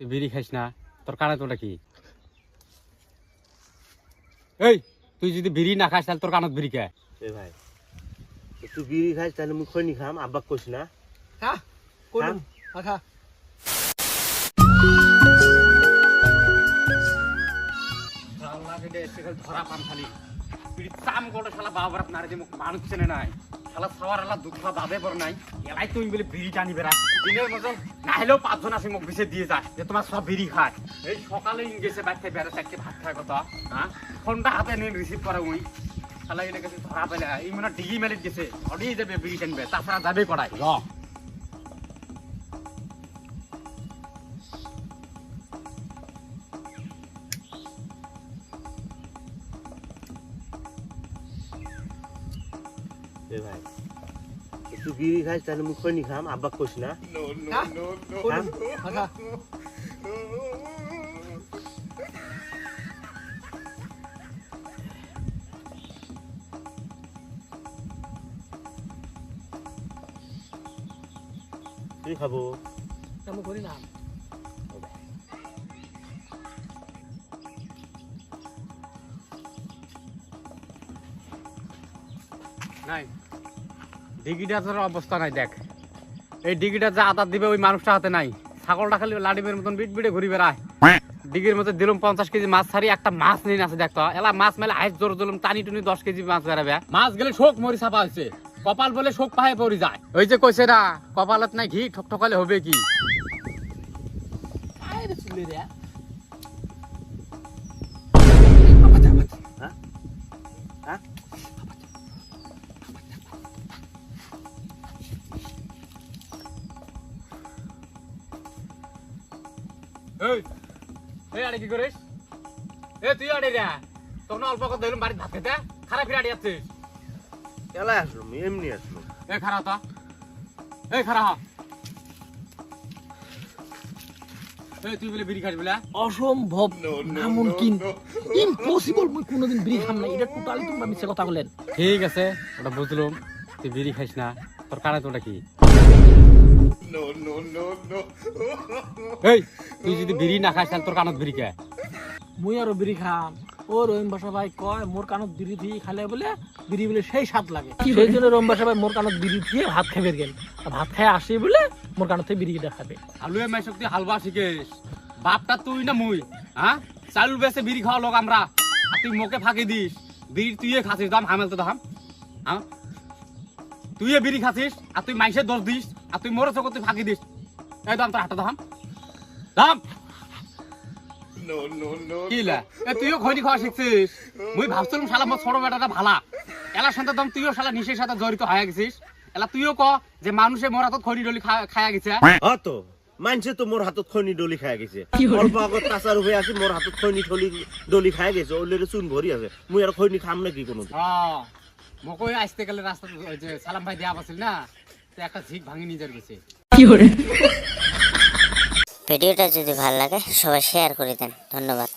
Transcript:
তুই বিড়ি খাইস না, তোর কানে তোটা কি? এই তুই যদি বিড়ি না খাস তাহলে তোর কানত বিড়ি খায়। এ ভাই তুই বিড়ি খাইস তাহলে মুই খৈনি খাম, আব্বা কইস না। খা কোন খা ধরা পান খালি বিড়ি চাম গোটা শালা বাবরাত নারে যে মুখ মানুষ চেনে নাই, শালা সবার এলা দুঃখ দাবে পর নাই, এলাই তুমি বলে বিড়ি টানি বেড়া দিনের মতন না হলেও 5 জন আসে মুখ বিষে দিয়ে যায় যে তোমার সব বিড়ি খায়। এই সকালে ইংরেজে বাচ্চা বেড়া চারটে ভাত খায় কথা, হ্যাঁ ফোনটা হাতে নিয়ে রিসিভ করে ওই শালা এটা কাছে ধরা পেলে এই মনে ডিগি মেলে গেছে অডিয়ে যাবে বিড়ি টানবে, তাছাড়া যাবে কড়াই র। এ ভাই তুই বিড়ি খাইস তাহলে মুই খৈনি খাম, আব্বা কইস না। খা তুই খাবো আমি করি না। নাই ডিগিটার অবস্থা নাই দেখ, এই ডিগিটা যা আদার দিবে ওই মানুষটা হাতে নাই, ছাগলটা খালি লাডিমের মতন বিট বিটে ঘুরি বেড়ায়। ডিগির মধ্যে দিলাম 50 কেজি মাছ ছাড়ি, একটা মাছ নিয়ে আছে দেখতো, এলা মাছ মেলে হাইস জোর দিলাম টানি টুনি 10 কেজি মাছ বেড়াবে, মাছ গেলে শোক মরি ছাপা হয়েছে, কপাল বলে শোক পায়ে পড়ি যায়। ওই যে কইছে না কপালত নাই ঘি ঠকঠকালে হবে কি। আরে চুলে রে এই এই আরে কি করিস? এ তুই আরে রে তখন অল্প কথা দিলাম বাড়ি ভাত খেতে খারাপ ফিরে আড়ি যাচ্ছিস। এলা আসলো এমনি আসলো। এ খারাপ তো এই খারাপ এই তুই বলে বিড়ি খাস বলে অসম্ভব নামুমকিন ইম্পসিবল মুই কোনোদিন বিড়ি খাম না, এটা টোটালি তোমরা মিছে কথা বলেন। ঠিক আছে ওটা বুঝলাম, তুই বিড়ি খাইস না, তোর কানে তোটা কি? এই তুই যদি বিড়ি না খাস তাহলে তোর কানত বিড়ি খায়। মুই আরো বিড়ি খাম, ও রহিম বাসা ভাই কয় মোর কানত বিড়ি দিয়ে খালে বলে বিড়ি বলে সেই স্বাদ লাগে, সেই জন্য রহিম বাসা ভাই মোর কানত বিড়ি দিয়ে ভাত খাবে গেল, ভাত খায় আসি বলে মোর কানত থেকে বিড়িটা খাবে। আলুয়ে মাই শক্তি হালবা শিখেস, বাপটা তুই না মুই, হ্যাঁ চালু বেসে বিড়ি খাওয়া লোক আমরা, আর তুই মুখে ফাঁকি দিস বিড়ি তুই খাচ্ছিস, দাম হামেল তো দাম, হ্যাঁ তুই বিড়ি খাচ্ছিস আর তুই মাইসের দোষ দিস আর তুই মোর চোখ তুই ফাঁকি দিস, এই দাম তোর হাতটা দাম দাম কিলা তুইও খৈনি খাওয়া শিখছিস, মুই ভাবছিলাম শালা মোর ছোট বেটাটা ভালা, এলার সাথে দাম তুইও শালা নিশের সাথে জড়িত হয়ে গেছিস, এলা তুইও ক যে মানুষে মোর হাতত খৈনি ডলি খায়া গেছে। হ্যাঁ তো মানছে তো মোর হাতত খৈনি ডলি খাই গেছে, অল্প আগত কাঁচার হয়ে আছে মোর হাতত খৈনি ডলি খাই গেছে, ওলের চুন ভরি আছে, মুই আর খৈনি খাম নাকি কোনো? মকই আসতে গেলে রাস্তা যে সালাম ভাই দেয়া আছিল না, তো একটা ঝিক ভাঙি নিজের গেছে। ভিডিওটা যদি ভালো লাগে সবাই শেয়ার করে দেন, ধন্যবাদ।